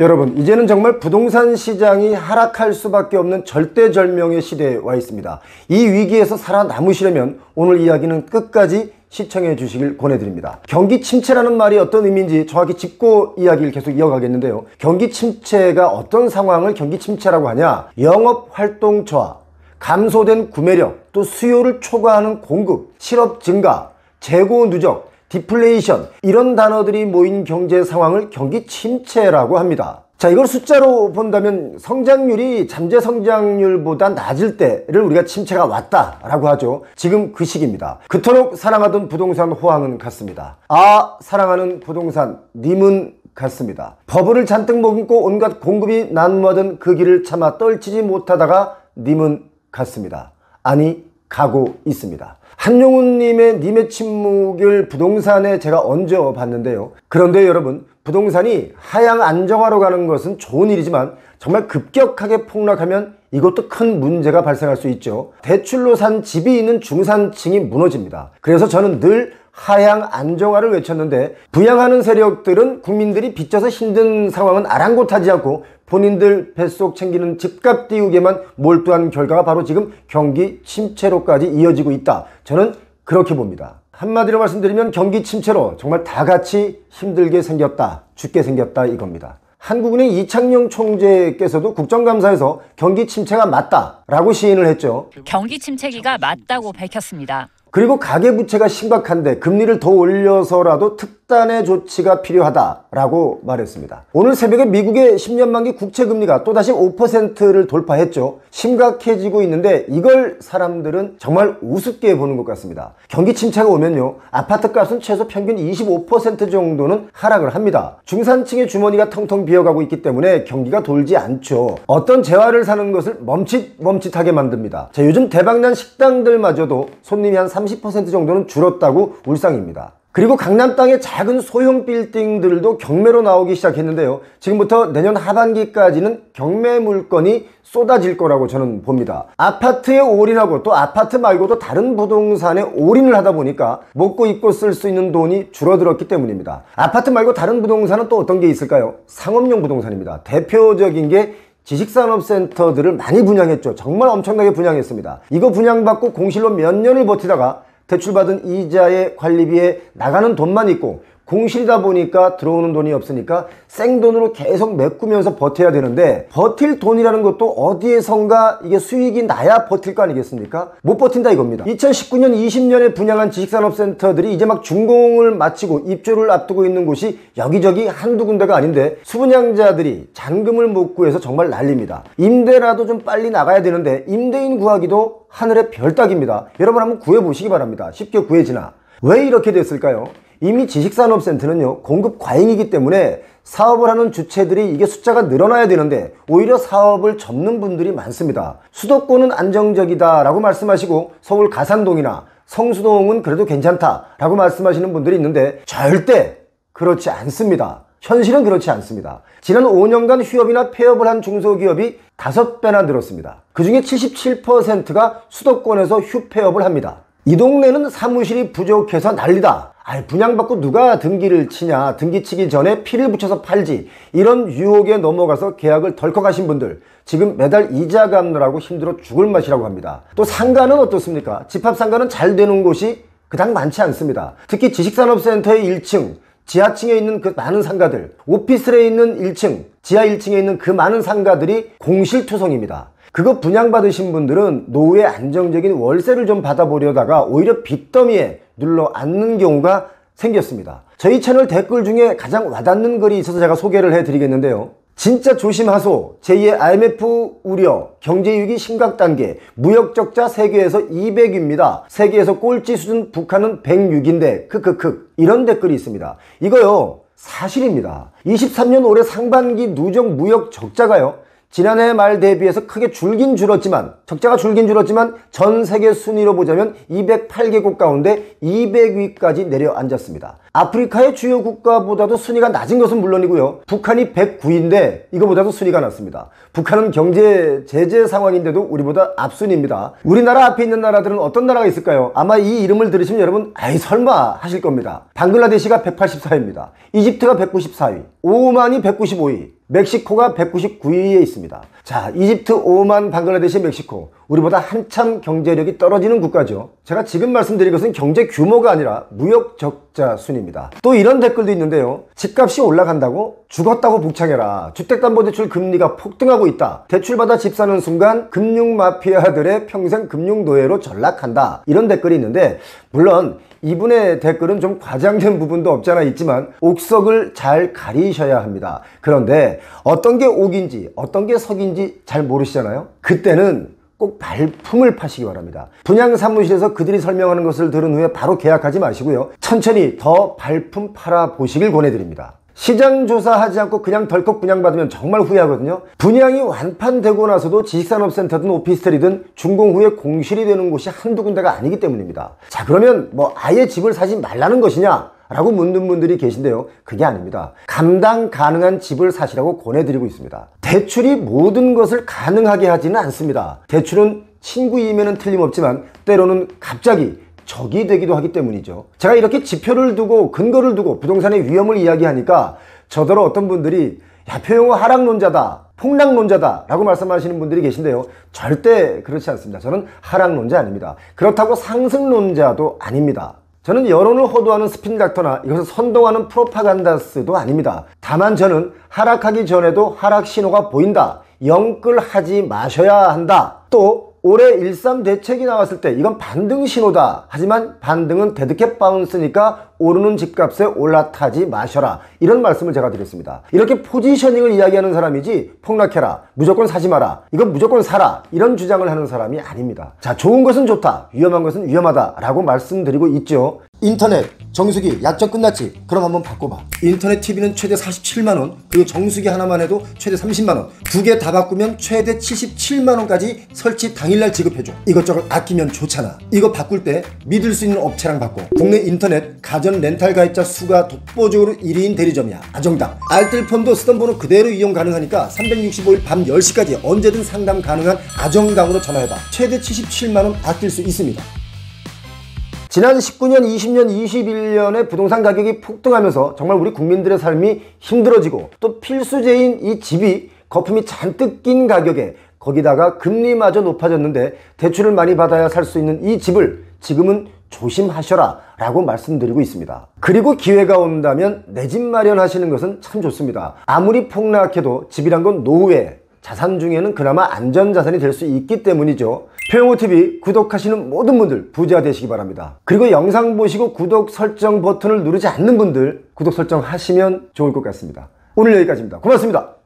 여러분, 이제는 정말 부동산 시장이 하락할 수밖에 없는 절대절명의 시대에 와 있습니다. 이 위기에서 살아남으시려면 오늘 이야기는 끝까지 시청해 주시길 권해드립니다. 경기 침체라는 말이 어떤 의미인지 정확히 짚고 이야기를 계속 이어가겠는데요. 경기 침체가 어떤 상황을 경기 침체라고 하냐? 영업 활동 저하, 감소된 구매력, 또 수요를 초과하는 공급, 실업 증가, 재고 누적, 디플레이션, 이런 단어들이 모인 경제 상황을 경기 침체라고 합니다. 자, 이걸 숫자로 본다면 성장률이 잠재 성장률보다 낮을 때를 우리가 침체가 왔다라고 하죠. 지금 그 시기입니다. 그토록 사랑하던 부동산 호황은 갔습니다. 아, 사랑하는 부동산 님은 갔습니다. 버블을 잔뜩 머금고 온갖 공급이 난무하던 그 길을 차마 떨치지 못하다가 님은 갔습니다. 아니, 가고 있습니다. 한용운님의 님의 침묵을 부동산에 제가 얹어 봤는데요. 그런데 여러분, 부동산이 하향 안정화로 가는 것은 좋은 일이지만 정말 급격하게 폭락하면 이것도 큰 문제가 발생할 수 있죠. 대출로 산 집이 있는 중산층이 무너집니다. 그래서 저는 늘 하향 안정화를 외쳤는데, 부양하는 세력들은 국민들이 빚져서 힘든 상황은 아랑곳하지 않고 본인들 뱃속 챙기는 집값 띄우기에만 몰두한 결과가 바로 지금 경기 침체로까지 이어지고 있다. 저는 그렇게 봅니다. 한마디로 말씀드리면 경기 침체로 정말 다 같이 힘들게 생겼다, 죽게 생겼다 이겁니다. 한국은행 이창용 총재께서도 국정감사에서 경기 침체가 맞다라고 시인을 했죠. 경기 침체기가 맞다고 밝혔습니다. 그리고 가계부채가 심각한데 금리를 더 올려서라도 특단의 조치가 필요하다라고 말했습니다. 오늘 새벽에 미국의 10년 만기 국채금리가 또다시 5%를 돌파했죠. 심각해지고 있는데 이걸 사람들은 정말 우습게 보는 것 같습니다. 경기 침체가 오면요, 아파트값은 최소 평균 25% 정도는 하락을 합니다. 중산층의 주머니가 텅텅 비어가고 있기 때문에 경기가 돌지 않죠. 어떤 재화를 사는 것을 멈칫하게 만듭니다. 자, 요즘 대박난 식당들마저도 손님이 한 30% 정도는 줄었다고 울상입니다. 그리고 강남 땅의 작은 소형 빌딩들도 경매로 나오기 시작했는데요. 지금부터 내년 하반기까지는 경매 물건이 쏟아질 거라고 저는 봅니다. 아파트에 올인하고 또 아파트 말고도 다른 부동산에 올인을 하다 보니까 먹고 입고 쓸 수 있는 돈이 줄어들었기 때문입니다. 아파트 말고 다른 부동산은 또 어떤 게 있을까요? 상업용 부동산입니다. 대표적인 게 지식산업센터들을 많이 분양했죠. 정말 엄청나게 분양했습니다. 이거 분양받고 공실로 몇 년을 버티다가 대출받은 이자의 관리비에 나가는 돈만 있고 공실이다 보니까 들어오는 돈이 없으니까 생돈으로 계속 메꾸면서 버텨야 되는데, 버틸 돈이라는 것도 어디에선가 이게 수익이 나야 버틸 거 아니겠습니까? 못 버틴다 이겁니다. 2019년 20년에 분양한 지식산업센터들이 이제 막 준공을 마치고 입주를 앞두고 있는 곳이 여기저기 한두 군데가 아닌데 수분양자들이 잔금을 못 구해서 정말 난립니다. 임대라도 좀 빨리 나가야 되는데 임대인 구하기도 하늘의 별따기입니다. 여러분 한번 구해보시기 바랍니다. 쉽게 구해지나? 왜 이렇게 됐을까요? 이미 지식산업센터는요, 공급 과잉이기 때문에 사업을 하는 주체들이 이게 숫자가 늘어나야 되는데 오히려 사업을 접는 분들이 많습니다. 수도권은 안정적이다 라고 말씀하시고 서울 가산동이나 성수동은 그래도 괜찮다 라고 말씀하시는 분들이 있는데 절대 그렇지 않습니다. 현실은 그렇지 않습니다. 지난 5년간 휴업이나 폐업을 한 중소기업이 5배나 늘었습니다. 그 중에 77%가 수도권에서 휴폐업을 합니다. 이 동네는 사무실이 부족해서 난리다. 분양받고 누가 등기를 치냐, 등기 치기 전에 피를 붙여서 팔지, 이런 유혹에 넘어가서 계약을 덜컥 하신 분들 지금 매달 이자 갚느라고 힘들어 죽을 맛이라고 합니다. 또 상가는 어떻습니까? 집합상가는 잘 되는 곳이 그닥 많지 않습니다. 특히 지식산업센터의 1층, 지하층에 있는 그 많은 상가들, 오피스텔에 있는 1층, 지하 1층에 있는 그 많은 상가들이 공실투성입니다. 그거 분양받으신 분들은 노후에 안정적인 월세를 좀 받아보려다가 오히려 빚더미에 눌러 앉는 경우가 생겼습니다. 저희 채널 댓글 중에 가장 와닿는 글이 있어서 제가 소개를 해드리겠는데요. 진짜 조심하소. 제2의 IMF 우려, 경제위기 심각 단계, 무역적자 세계에서 200위입니다. 세계에서 꼴찌 수준 북한은 106인데 크크크, 이런 댓글이 있습니다. 이거요, 사실입니다. 23년 올해 상반기 누적 무역 적자가요, 지난해 말 대비해서 크게 적자가 줄긴 줄었지만 전 세계 순위로 보자면 208개국 가운데 200위까지 내려앉았습니다. 아프리카의 주요 국가보다도 순위가 낮은 것은 물론이고요, 북한이 109위인데 이거보다도 순위가 낮습니다. 북한은 경제 제재 상황인데도 우리보다 앞순위입니다. 우리나라 앞에 있는 나라들은 어떤 나라가 있을까요? 아마 이 이름을 들으시면 여러분 설마 하실 겁니다. 방글라데시가 184위입니다. 이집트가 194위, 오만이 195위, 멕시코가 199위에 있습니다. 자, 이집트, 오만, 방글라데시, 멕시코. 우리보다 한참 경제력이 떨어지는 국가죠. 제가 지금 말씀드린 것은 경제 규모가 아니라 무역 적자 순입니다. 또 이런 댓글도 있는데요. 집값이 올라간다고? 죽었다고 복창해라. 주택담보대출 금리가 폭등하고 있다. 대출받아 집 사는 순간 금융마피아들의 평생 금융노예로 전락한다. 이런 댓글이 있는데, 물론 이분의 댓글은 좀 과장된 부분도 없잖아 있지만 옥석을 잘 가리셔야 합니다. 그런데 어떤 게 옥인지 어떤 게 석인지 잘 모르시잖아요. 그때는 꼭 발품을 파시기 바랍니다. 분양사무실에서 그들이 설명하는 것을 들은 후에 바로 계약하지 마시고요. 천천히 더 발품 팔아 보시길 권해드립니다. 시장 조사하지 않고 그냥 덜컥 분양받으면 정말 후회하거든요. 분양이 완판되고 나서도 지식산업센터든 오피스텔이든 준공 후에 공실이 되는 곳이 한두 군데가 아니기 때문입니다. 자, 그러면 뭐 아예 집을 사지 말라는 것이냐? 라고 묻는 분들이 계신데요. 그게 아닙니다. 감당 가능한 집을 사시라고 권해드리고 있습니다. 대출이 모든 것을 가능하게 하지는 않습니다. 대출은 친구이면은 틀림없지만 때로는 갑자기 적이 되기도 하기 때문이죠. 제가 이렇게 지표를 두고 근거를 두고 부동산의 위험을 이야기하니까 저더러 어떤 분들이 야, 표용호 하락론자다, 폭락론자다 라고 말씀하시는 분들이 계신데요. 절대 그렇지 않습니다. 저는 하락론자 아닙니다. 그렇다고 상승론자도 아닙니다. 저는 여론을 호도하는 스핀닥터나 이것을 선동하는 프로파간다스도 아닙니다. 다만 저는 하락하기 전에도 하락 신호가 보인다. 영끌하지 마셔야 한다. 또 올해 1.3 대책이 나왔을 때 이건 반등 신호다. 하지만 반등은 데드캣 바운스니까 오르는 집값에 올라타지 마셔라. 이런 말씀을 제가 드렸습니다. 이렇게 포지셔닝을 이야기하는 사람이지 폭락해라, 무조건 사지 마라, 이건 무조건 사라, 이런 주장을 하는 사람이 아닙니다. 자, 좋은 것은 좋다, 위험한 것은 위험하다 라고 말씀드리고 있죠. 인터넷 정수기 약정 끝났지? 그럼 한번 바꿔봐. 인터넷 TV는 최대 47만원, 그리고 정수기 하나만 해도 최대 30만원, 두 개 다 바꾸면 최대 77만원까지 설치 당일날 지급해줘. 이것저것 아끼면 좋잖아. 이거 바꿀 때 믿을 수 있는 업체랑 바꿔. 국내 인터넷 가전 렌탈 가입자 수가 독보적으로 1위인 대리점이야. 아정당. 알뜰폰도 쓰던 번호 그대로 이용 가능하니까 365일 밤 10시까지 언제든 상담 가능한 아정당으로 전화해봐. 최대 77만원 아낄 수 있습니다. 지난 19년, 20년, 21년에 부동산 가격이 폭등하면서 정말 우리 국민들의 삶이 힘들어지고 또 필수제인 이 집이 거품이 잔뜩 낀 가격에 거기다가 금리마저 높아졌는데 대출을 많이 받아야 살 수 있는 이 집을 지금은 조심하셔라 라고 말씀드리고 있습니다. 그리고 기회가 온다면 내 집 마련하시는 것은 참 좋습니다. 아무리 폭락해도 집이란 건 노후에 자산 중에는 그나마 안전자산이 될 수 있기 때문이죠. 표용호TV 구독하시는 모든 분들 부자 되시기 바랍니다. 그리고 영상 보시고 구독 설정 버튼을 누르지 않는 분들 구독 설정 하시면 좋을 것 같습니다. 오늘 여기까지입니다. 고맙습니다.